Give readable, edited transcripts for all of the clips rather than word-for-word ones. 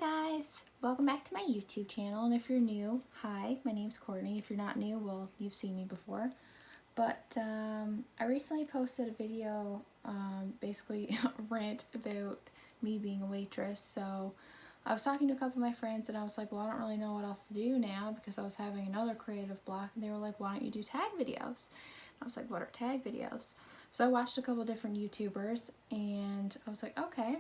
guys, welcome back to my YouTube channel, and if you're new, hi, my name's Courtney. If you're not new, well, you've seen me before, but I recently posted a video, basically a rant about me being a waitress. So I was talking to a couple of my friends and I was like, well, I don't really know what else to do now because I was having another creative block, and they were like, why don't you do tag videos? And I was like, what are tag videos? So I watched a couple different YouTubers and I was like, okay.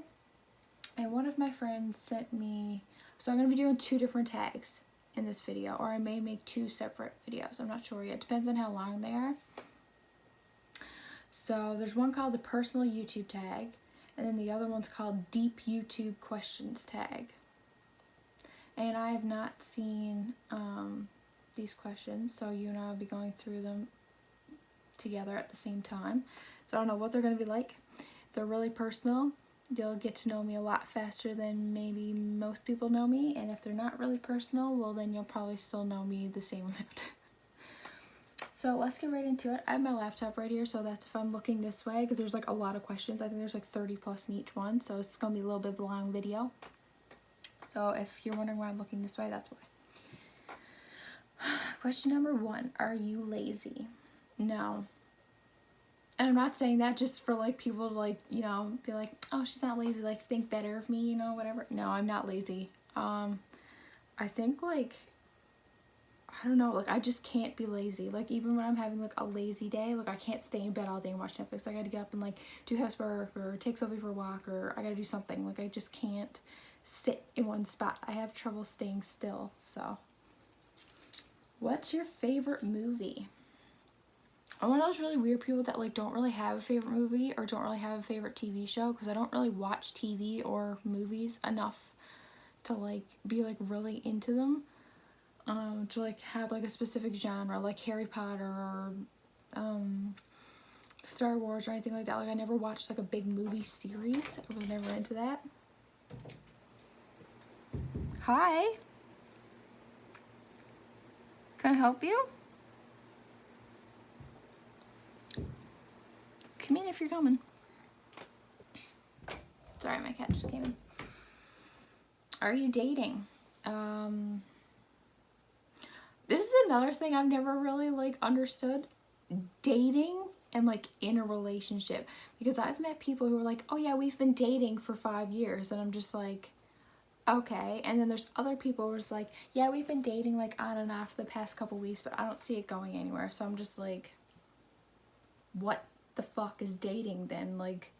And one of my friends sent me, so I'm going to be doing 2 different tags in this video, or I may make 2 separate videos. I'm not sure yet. Depends on how long they are. So there's one called the personal YouTube tag, and then the other one's called deep YouTube questions tag. And I have not seen these questions, so you and I will be going through them together at the same time. So I don't know what they're going to be like. If they're really personal, you'll get to know me a lot faster than maybe most people know me, and if they're not really personal, well then you'll probably still know me the same amount. So let's get right into it. I have my laptop right here, so that's if I'm looking this way, because there's like a lot of questions. I think there's like 30 plus in each one, so it's gonna be a little bit of a long video. So if you're wondering why I'm looking this way, that's why. Question number 1, are you lazy? No. And I'm not saying that just for like people to like, you know, be like, oh, she's not lazy, like think better of me, you know, whatever. No, I'm not lazy. I think like, I don't know, like I just can't be lazy. Like even when I'm having like a lazy day, like I can't stay in bed all day and watch Netflix. I gotta get up and like do housework or take Sophie for a walk, or I gotta do something. Like I just can't sit in one spot. I have trouble staying still. So what's your favorite movie? I'm one of those really weird people that like don't really have a favorite movie or don't really have a favorite TV show, because I don't really watch TV or movies enough to like be like really into them, to like have like a specific genre like Harry Potter or Star Wars or anything like that. Like I never watched like a big movie series. I was never into that. Hi, can I help you? Come in if you're coming. Sorry, my cat just came in. Are you dating? This is another thing I've never really like understood. Dating and like in a relationship. Because I've met people who are like, oh yeah, we've been dating for 5 years. And I'm just like, okay. And then there's other people who's like, yeah, we've been dating like on and off the past couple weeks, but I don't see it going anywhere. So I'm just like, what the fuck is dating then? Like,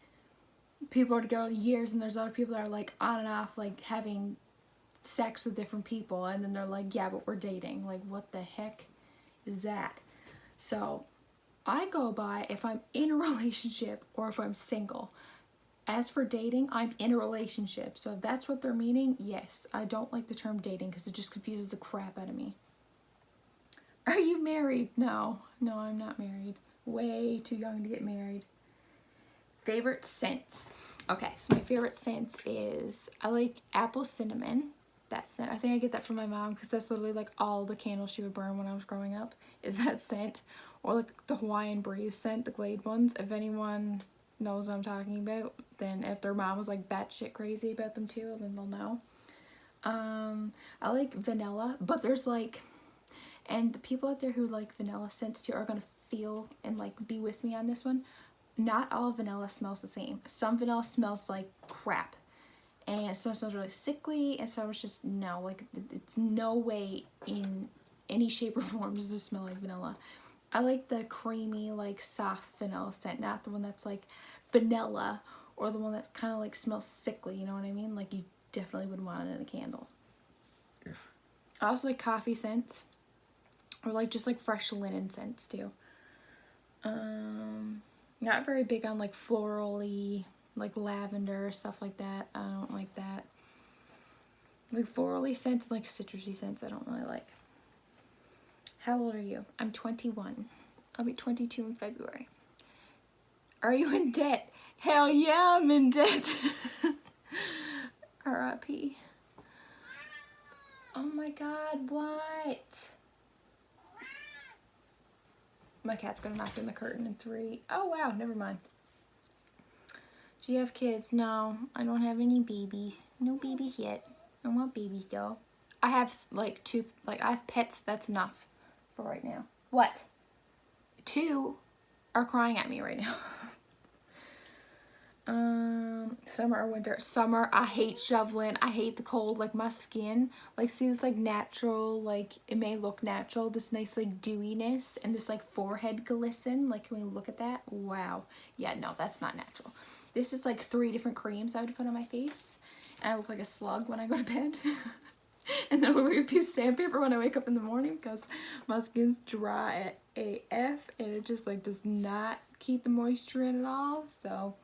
people are together years, and there's other people that are like on and off, like having sex with different people, and then they're like, yeah, but we're dating. Like, what the heck is that? So I go by if I'm in a relationship or if I'm single. As for dating, I'm in a relationship. So if that's what they're meaning, yes. I don't like the term dating because it just confuses the crap out of me. Are you married? No, I'm not married. Way too young to get married. Favorite scents. Okay, so my favorite scents is, I like apple cinnamon. That scent. I think I get that from my mom because that's literally like all the candles she would burn when I was growing up is that scent. Or like the Hawaiian breeze scent, the Glade ones. If anyone knows what I'm talking about, then if their mom was like batshit crazy about them too, then they'll know. I like vanilla, but there's like, and the people out there who like vanilla scents too are gonna feel and like be with me on this one. Not all vanilla smells the same. Some vanilla smells like crap, and some smells really sickly, and some is just no, like it's no way in any shape or form does this smell like vanilla. I like the creamy, like soft vanilla scent, not the one that's like vanilla or the one that kind of like smells sickly, you know what I mean? Like you definitely wouldn't want it in a candle. I also like coffee scents, or like just like fresh linen scents too. Not very big on like florally, like lavender, stuff like that. I don't like that. Like florally scents, like citrusy scents, I don't really like. How old are you? I'm 21. I'll be 22 in February. Are you in debt? Hell yeah, I'm in debt. R.I.P. Oh my god, what? My cat's gonna knock in the curtain in 3. Oh wow, never mind. Do you have kids? No, I don't have any babies. No babies yet. I want babies though. I have like two, like I have pets. That's enough for right now. What? Two are crying at me right now. Summer or winter? Summer. I hate shoveling. I hate the cold. Like my skin, like see this like natural, like it may look natural, this nice like dewiness and this like forehead glisten. Like can we look at that? Wow. Yeah, no, that's not natural. This is like 3 different creams I would put on my face, and I look like a slug when I go to bed. And then I wear a piece of sandpaper when I wake up in the morning because my skin's dry at AF and it just like does not keep the moisture in at all. So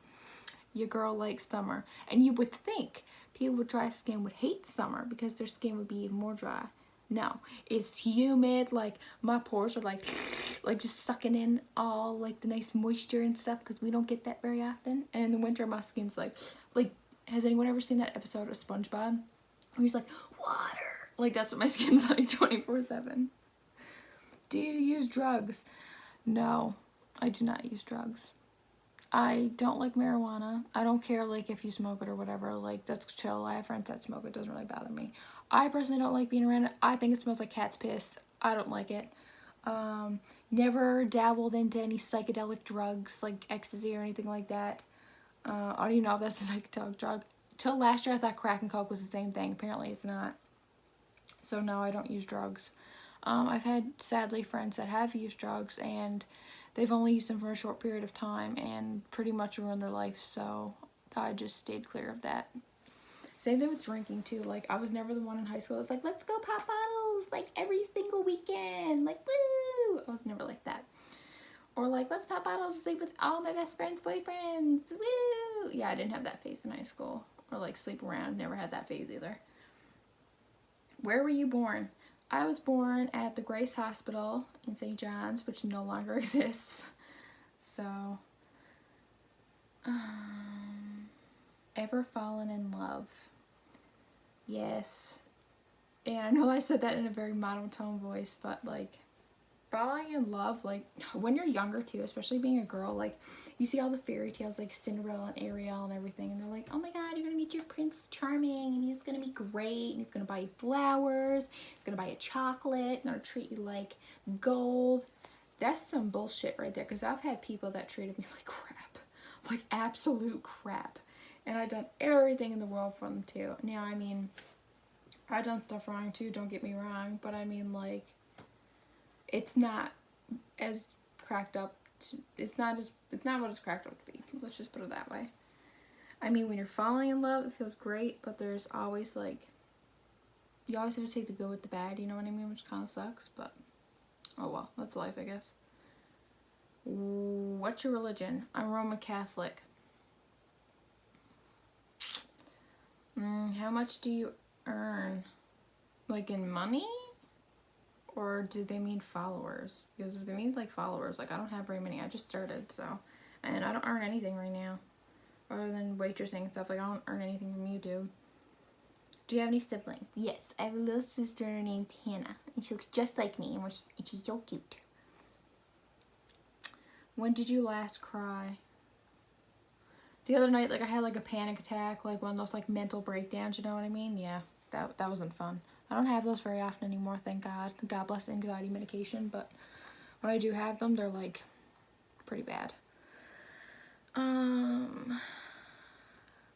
your girl likes summer. And you would think people with dry skin would hate summer because their skin would be even more dry. No, it's humid. Like my pores are like just sucking in all like the nice moisture and stuff because we don't get that very often. And in the winter my skin's like has anyone ever seen that episode of SpongeBob where he's like, water? Like that's what my skin's like 24/7. Do you use drugs? No, I do not use drugs. I don't like marijuana. I don't care like if you smoke it or whatever. Like that's chill. I have friends that smoke it. It doesn't really bother me. I personally don't like being around it. I think it smells like cat's piss. I don't like it. Never dabbled into any psychedelic drugs like ecstasy or anything like that. I don't even know if that's a psychedelic drug. Till last year I thought crack and coke was the same thing. Apparently it's not. So no, I don't use drugs. I've had, sadly, friends that have used drugs and they've only used them for a short period of time and pretty much ruined their life, so I just stayed clear of that. Same thing with drinking, too. Like, I was never the one in high school that's like, let's go pop bottles, like, every single weekend. Like, woo! I was never like that. Or, like, let's pop bottles and sleep with all my best friends' boyfriends. Woo! Yeah, I didn't have that phase in high school. Or, like, sleep around. Never had that phase either. Where were you born? I was born at the Grace Hospital in St. John's, which no longer exists. So, ever fallen in love? Yes. And I know I said that in a very monotone voice, but like, falling in love, like, when you're younger too, especially being a girl, like, you see all the fairy tales, like Cinderella and Ariel and everything, and they're like, oh my god, you're gonna meet your Prince Charming, and he's gonna be great, and he's gonna buy you flowers, he's gonna buy you chocolate, and gonna treat you like gold. That's some bullshit right there, because I've had people that treated me like crap, like absolute crap, and I've done everything in the world for them too. Now, I mean, I've done stuff wrong too, don't get me wrong, but I mean, like, it's not as cracked up to, it's not what it's cracked up to be. Let's just put it that way. I mean, when you're falling in love, it feels great, but there's always like, you always have to take the good with the bad, you know what I mean? Which kind of sucks, but oh well, that's life, I guess. What's your religion? I'm Roman Catholic. How much do you earn? Like in money? Or do they mean followers? Because if they mean like followers, like I don't have very many. I just started, so. And I don't earn anything right now. Other than waitressing and stuff. Like I don't earn anything from YouTube. Do you have any siblings? Yes, I have a little sister named Hannah. And she looks just like me. And she's so cute. When did you last cry? The other night, like I had like a panic attack. Like one of those like mental breakdowns, you know what I mean? Yeah, that wasn't fun. I don't have those very often anymore, thank God. God bless anxiety medication, but when I do have them, they're like pretty bad.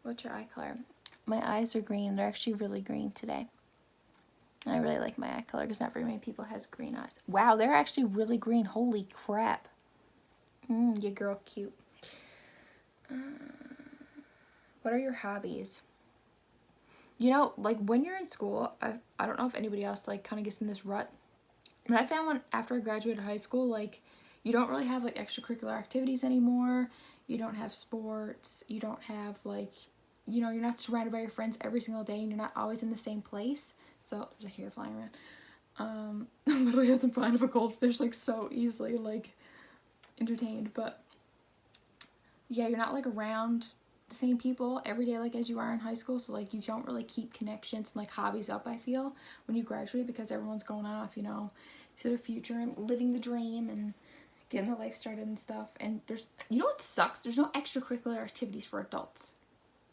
What's your eye color? My eyes are green. They're actually really green today. And I really like my eye color because not very many people has green eyes. Wow, they're actually really green. Holy crap. Your girl cute. What are your hobbies? You know, like when you're in school, I don't know if anybody else like kind of gets in this rut, but I found when after I graduated high school, like you don't really have like extracurricular activities anymore. You don't have sports. You don't have like, you know, you're not surrounded by your friends every single day, and you're not always in the same place. So there's a hair flying around. I literally had the mind of a goldfish like so easily like entertained, but yeah, you're not like around the same people every day like as you are in high school, so like you don't really keep connections and like hobbies up, I feel, when you graduate, because everyone's going off, you know, to their future and living the dream and getting their life started and stuff. And there's, you know what sucks? There's no extracurricular activities for adults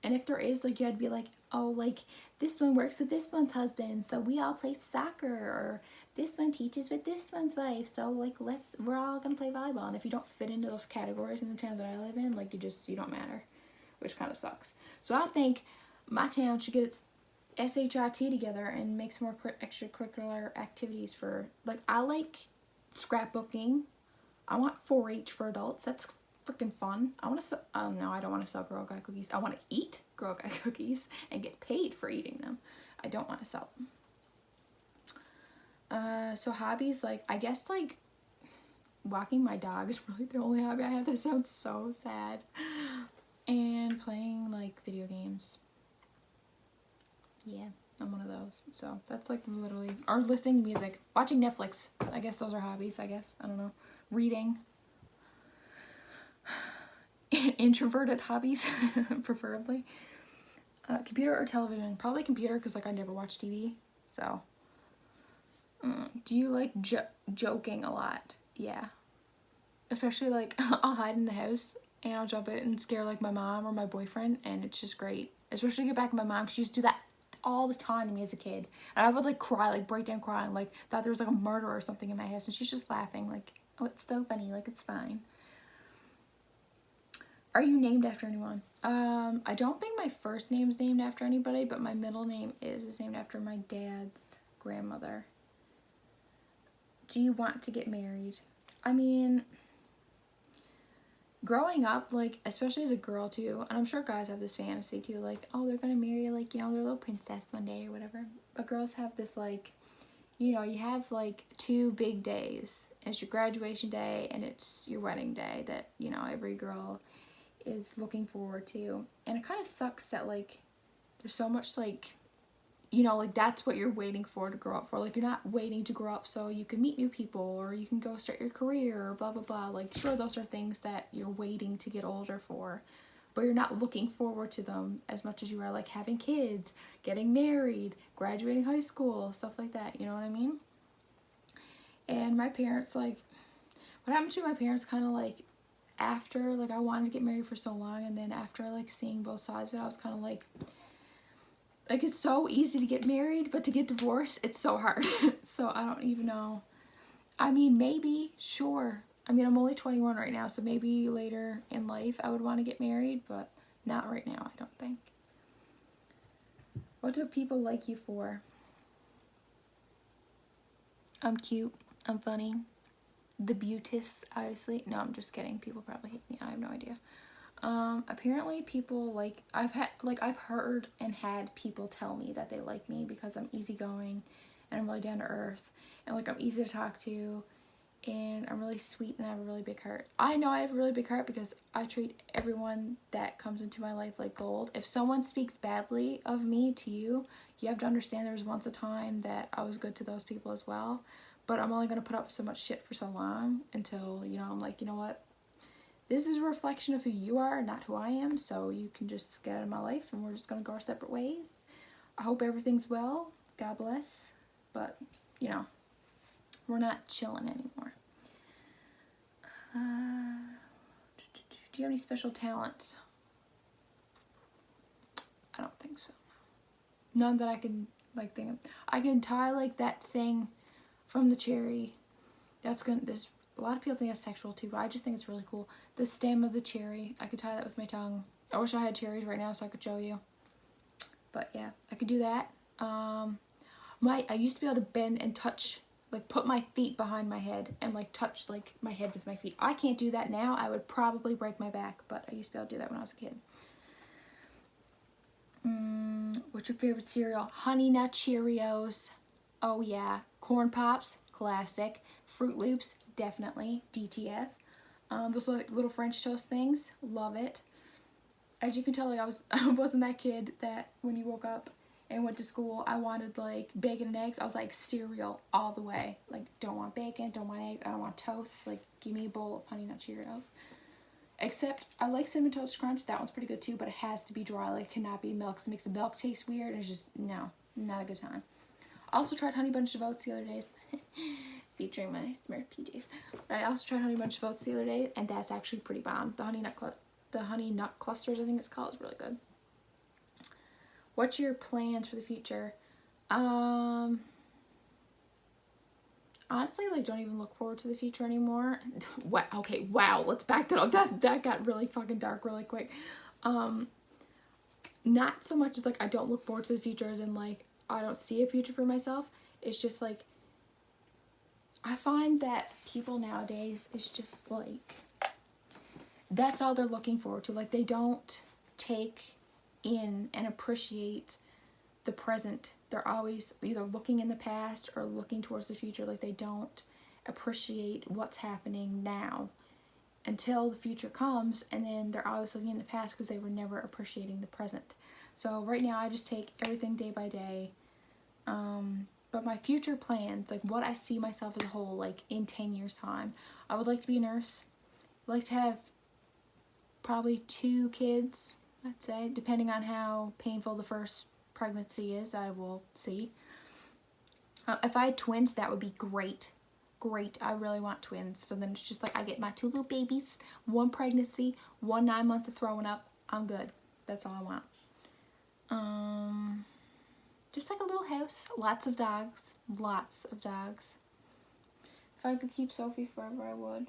And if there is, like, you had to be like, oh, like, this one works with this one's husband, so we all play soccer, or this one teaches with this one's wife, so, like, we're all gonna play volleyball. And if you don't fit into those categories in the town that I live in, like, you don't matter, which kind of sucks. So I think my town should get its SHIT together and make some more extracurricular activities for, like, I like scrapbooking. I want 4-H for adults. That's freaking fun. I want to sell, no, I don't want to sell Girl Guide cookies. I want to eat Girl Guide cookies and get paid for eating them. I don't want to sell them. So hobbies, like, I guess, like, walking my dog is really the only hobby I have. That sounds so sad. And playing, like, video games. Yeah, I'm one of those. So that's, like, literally, or listening to music, watching Netflix. I guess those are hobbies, I guess. I don't know. Reading. Introverted hobbies, preferably. Computer or television? Probably computer, because, like, I never watch TV. So, do you like joking a lot? Yeah. Especially, like, I'll hide in the house and I'll jump it and scare, like, my mom or my boyfriend, and it's just great. Especially get back at my mom, because she used to do that all the time to me as a kid. And I would, like, cry, like, break down crying, like, thought there was, like, a murder or something in my house, and she's just laughing, like, oh, it's so funny, like, it's fine. Are you named after anyone? I don't think my first name's named after anybody, but my middle name is named after my dad's grandmother. Do you want to get married? I mean, growing up, like, especially as a girl too, and I'm sure guys have this fantasy too, like, oh, they're gonna marry, like, you know, their little princess one day or whatever. But girls have this, like, you know, you have, like, 2 big days. It's your graduation day and it's your wedding day that, you know, every girl is looking forward to. And it kind of sucks that, like, there's so much, like, you know, like, that's what you're waiting for to grow up for. Like, you're not waiting to grow up so you can meet new people or you can go start your career or blah blah blah. Like, sure, those are things that you're waiting to get older for, but you're not looking forward to them as much as you are, like, having kids, getting married, graduating high school, stuff like that, you know what I mean? And my parents, like, what happened to my parents kind of, like, after, like, I wanted to get married for so long, and then after, like, seeing both sides of it, I was kind of like, it's so easy to get married, but to get divorced, it's so hard. So I don't even know. I mean, maybe, sure. I mean, I'm only 21 right now, so maybe later in life I would want to get married, but not right now, I don't think. What do people like you for? I'm cute. I'm funny. The beautess, obviously. No, I'm just kidding. People probably hate me. I have no idea. Apparently people, like, I've heard and had people tell me that they like me because I'm easygoing and I'm really down to earth and, like, I'm easy to talk to and I'm really sweet and I have a really big heart. I know I have a really big heart because I treat everyone that comes into my life like gold. If someone speaks badly of me to you, you have to understand there was once a time that I was good to those people as well. But I'm only going to put up with so much shit for so long until, you know, I'm like, you know what? This is a reflection of who you are, not who I am, so you can just get out of my life and we're just going to go our separate ways. I hope everything's well. God bless. But, you know, we're not chilling anymore. Do you have any special talents? I don't think so. None that I can, like, think of. I can tie, like, that thing from the cherry. That's gonna, this, a lot of people think that's sexual too, but I just think it's really cool. The stem of the cherry, I could tie that with my tongue. I wish I had cherries right now so I could show you. But yeah, I could do that. I used to be able to bend and touch, like, put my feet behind my head and, like, touch, like, my head with my feet. I can't do that now. I would probably break my back, but I used to be able to do that when I was a kid. What's your favorite cereal? Honey Nut Cheerios. Oh yeah. Corn Pops, classic. Fruit Loops, definitely. DTF. Those little French toast things, love it. As you can tell, like, I wasn't that kid that when you woke up and went to school, I wanted, like, bacon and eggs. I was like, cereal all the way. Like, don't want bacon, don't want eggs, I don't want toast. Like, give me a bowl of Honey Nut Cheerios. Except, I like Cinnamon Toast Crunch. That one's pretty good too, but it has to be dry. Like, it cannot be milk, because it makes the milk taste weird. It's just, no, not a good time. I also tried Honey Bunch of Oats the other day. Featuring my Smurf PJs. But I also tried Honey Bunch of Oats the other day, and that's actually pretty bomb. The Honey Nut Clusters, I think it's called, is really good. What's your plans for the future? Honestly, like, don't even look forward to the future anymore. Okay, wow, let's back that up. That got really fucking dark really quick. Not so much as, like, I don't look forward to the future as in, like, I don't see a future for myself. It's just, like, I find that people nowadays is just, like, that's all they're looking forward to. Like, they don't take in and appreciate the present. They're always either looking in the past or looking towards the future. Like, they don't appreciate what's happening now until the future comes, and then they're always looking in the past because they were never appreciating the present. So right now I just take everything day by day. But my future plans, like what I see myself as a whole, like in 10 years time, I would like to be a nurse. I'd like to have probably 2 kids, I'd say, depending on how painful the first pregnancy is. I will see. If I had twins, that would be great. Great. I really want twins. So then it's just like I get my 2 little babies, 1 pregnancy, 1 9 months of throwing up. I'm good. That's all I want. Just like a little house, lots of dogs, lots of dogs. If I could keep Sophie forever, I would.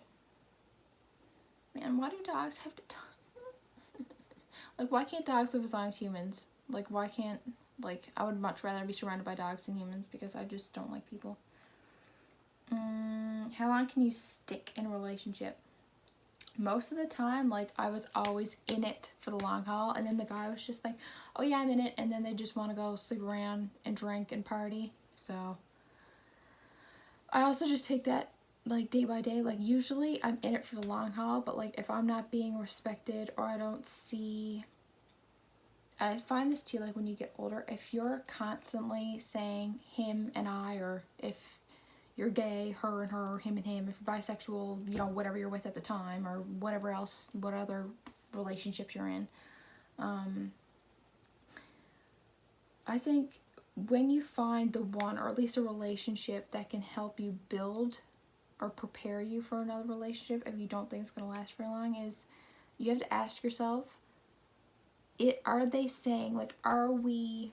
Man, why do dogs have to like, why can't dogs live as long as humans? Like, why can't, like, I would much rather be surrounded by dogs than humans because I just don't like people. How long can you stick in a relationship? Most of the time, like, I was always in it for the long haul, and then the guy was just like, oh yeah, I'm in it, and then they just want to go sleep around and drink and party. So I also just take that, like, day by day. Like, usually I'm in it for the long haul, but, like, if I'm not being respected or I don't see, I find this too, like, when you get older, if you're constantly saying him and I, or if you're gay, her and her, him and him, if you're bisexual, you know, whatever you're with at the time, or whatever else, what other relationships you're in. I think when you find the one, or at least a relationship that can help you build or prepare you for another relationship, if you don't think it's going to last very long, is you have to ask yourself, are they saying, like, are we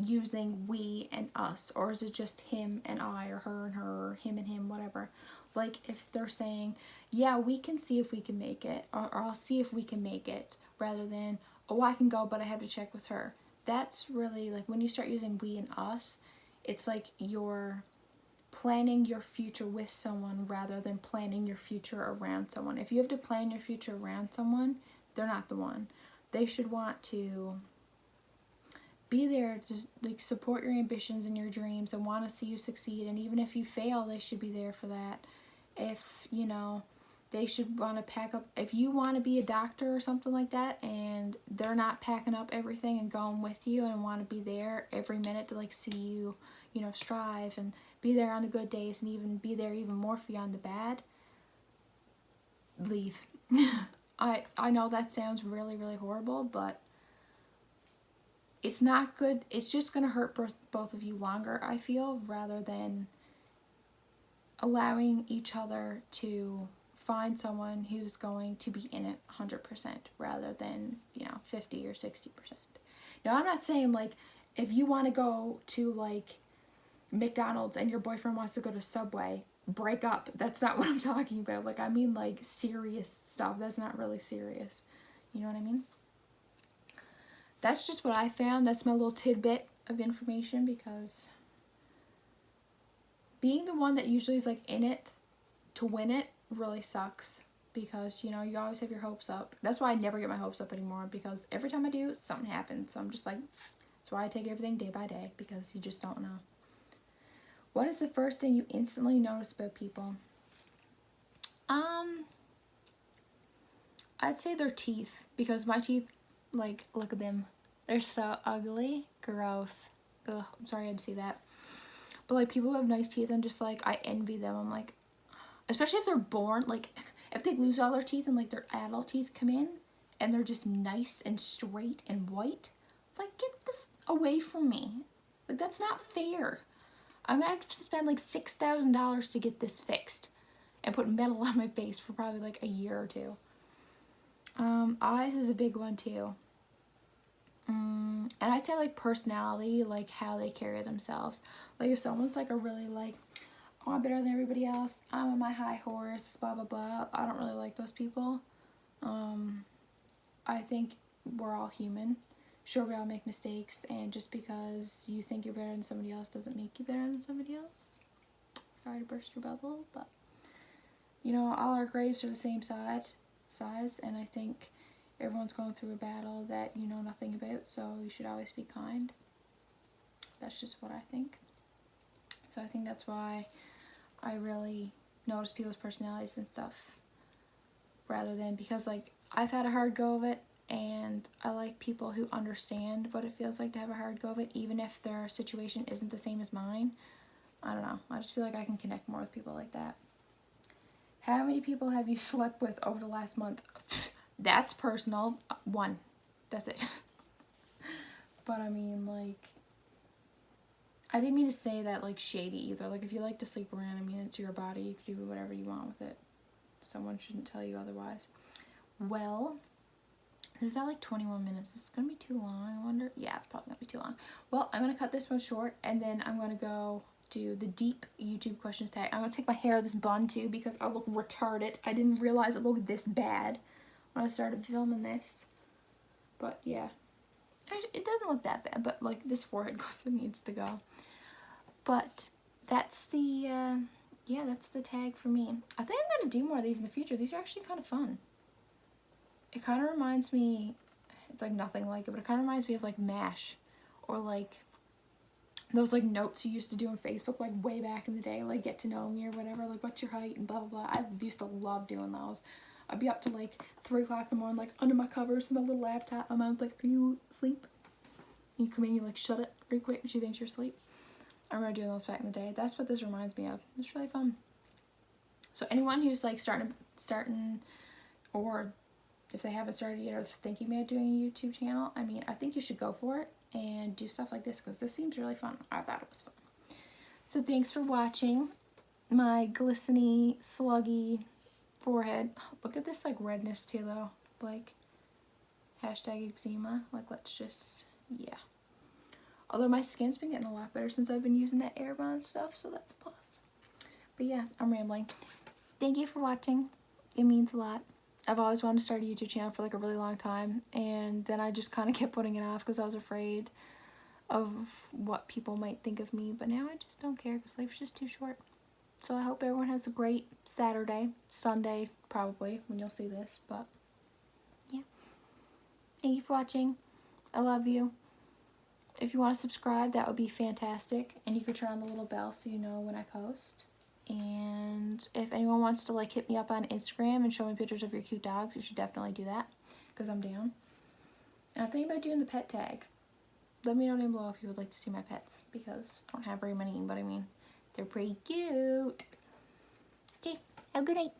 using we and us, or is it just him and I, or her and her, or him and him, whatever? Like, if they're saying, yeah, we can see if we can make it, or I'll see if we can make it, rather than, oh, I can go, but I have to check with her. That's really, like, when you start using we and us, it's like you're planning your future with someone rather than planning your future around someone. If you have to plan your future around someone, they're not the one. They should want to be there to, like, support your ambitions and your dreams and want to see you succeed. And even if you fail, they should be there for that. If, you know, they should want to pack up, if you want to be a doctor or something like that, and they're not packing up everything and going with you and want to be there every minute to, like, see you, you know, strive and be there on the good days and even be there even more for you on the bad, leave. I know that sounds really, really horrible, but it's not good. It's just going to hurt both of you longer, I feel, rather than allowing each other to find someone who's going to be in it 100% rather than, you know, 50 or 60%. Now, I'm not saying, like, if you want to go to, like, McDonald's and your boyfriend wants to go to Subway, break up. That's not what I'm talking about. Like, I mean, like, serious stuff. That's not really serious. You know what I mean? That's just what I found. That's my little tidbit of information, because being the one that usually is, like, in it to win it really sucks, because, you know, you always have your hopes up. That's why I never get my hopes up anymore, because every time I do, something happens. So I'm just like, that's why I take everything day by day, because you just don't know. What is the first thing you instantly notice about people? I'd say their teeth, because my teeth, like, look at them. They're so ugly. Gross. Ugh, I'm sorry I had to see that. But, like, people who have nice teeth, I'm just like, I envy them. I'm like, especially if they're born, like, if they lose all their teeth and, like, their adult teeth come in and they're just nice and straight and white, like, get away from me. Like, that's not fair. I'm gonna have to spend, like, $6,000 to get this fixed and put metal on my face for probably, like, a year or two. Eyes is a big one, too. And I'd say like personality, like how they carry themselves. Like if someone's like a really like, oh, I'm better than everybody else, I'm on my high horse, blah blah blah, I don't really like those people. I think we're all human. Sure, we all make mistakes, and just because you think you're better than somebody else doesn't make you better than somebody else. Sorry to burst your bubble, but you know, all our graves are the same size, and I think everyone's going through a battle that you know nothing about, so you should always be kind. That's just what I think. So I think that's why I really notice people's personalities and stuff, rather than, because like I've had a hard go of it, and I like people who understand what it feels like to have a hard go of it, even if their situation isn't the same as mine. I don't know, I just feel like I can connect more with people like that. How many people have you slept with over the last month? That's personal. One. That's it. But I mean, like, I didn't mean to say that like shady either. Like if you like to sleep around, I mean, it's your body, you can do whatever you want with it. Someone shouldn't tell you otherwise. Well, this is at like 21 minutes. It's gonna be too long, I wonder. Yeah, it's probably gonna be too long. Well, I'm gonna cut this one short, and then I'm gonna go do the deep YouTube questions tag. I'm gonna take my hair out of this bun too because I look retarded. I didn't realize it looked this bad when I started filming this. But yeah, it doesn't look that bad, but like this forehead cushion needs to go. But that's the yeah, that's the tag for me. I think I'm gonna do more of these in the future. These are actually kind of fun. It kind of reminds me, it's like nothing like it, but it kind of reminds me of like MASH, or like those like notes you used to do on Facebook like way back in the day, like get to know me or whatever, like what's your height and blah blah blah. I used to love doing those. I'd be up to like 3 o'clock in the morning, like under my covers, my little laptop. My mom's like, are you asleep? And you come in, you like shut it real quick, and she thinks you're asleep. I remember doing those back in the day. That's what this reminds me of. It's really fun. So anyone who's like starting, or if they haven't started yet or thinking about doing a YouTube channel, I mean, I think you should go for it and do stuff like this, because this seems really fun. I thought it was fun. So thanks for watching my glistening, sluggy forehead. Look at this like redness too though. Like hashtag eczema. Like let's just, yeah. Although my skin's been getting a lot better since I've been using that Airbond stuff, so that's a plus. But yeah, I'm rambling. Thank you for watching. It means a lot. I've always wanted to start a YouTube channel for like a really long time, and then I just kind of kept putting it off because I was afraid of what people might think of me, but now I just don't care because life's just too short. So I hope everyone has a great Saturday, Sunday probably when you'll see this, but yeah. Thank you for watching. I love you. If you want to subscribe, that would be fantastic, and you could turn on the little bell so you know when I post. And if anyone wants to like hit me up on Instagram and show me pictures of your cute dogs, you should definitely do that, because I'm down. And I'm thinking about doing the pet tag. Let me know down below if you would like to see my pets, because I don't have very many, but I mean, they're pretty cute. Okay, have a good night.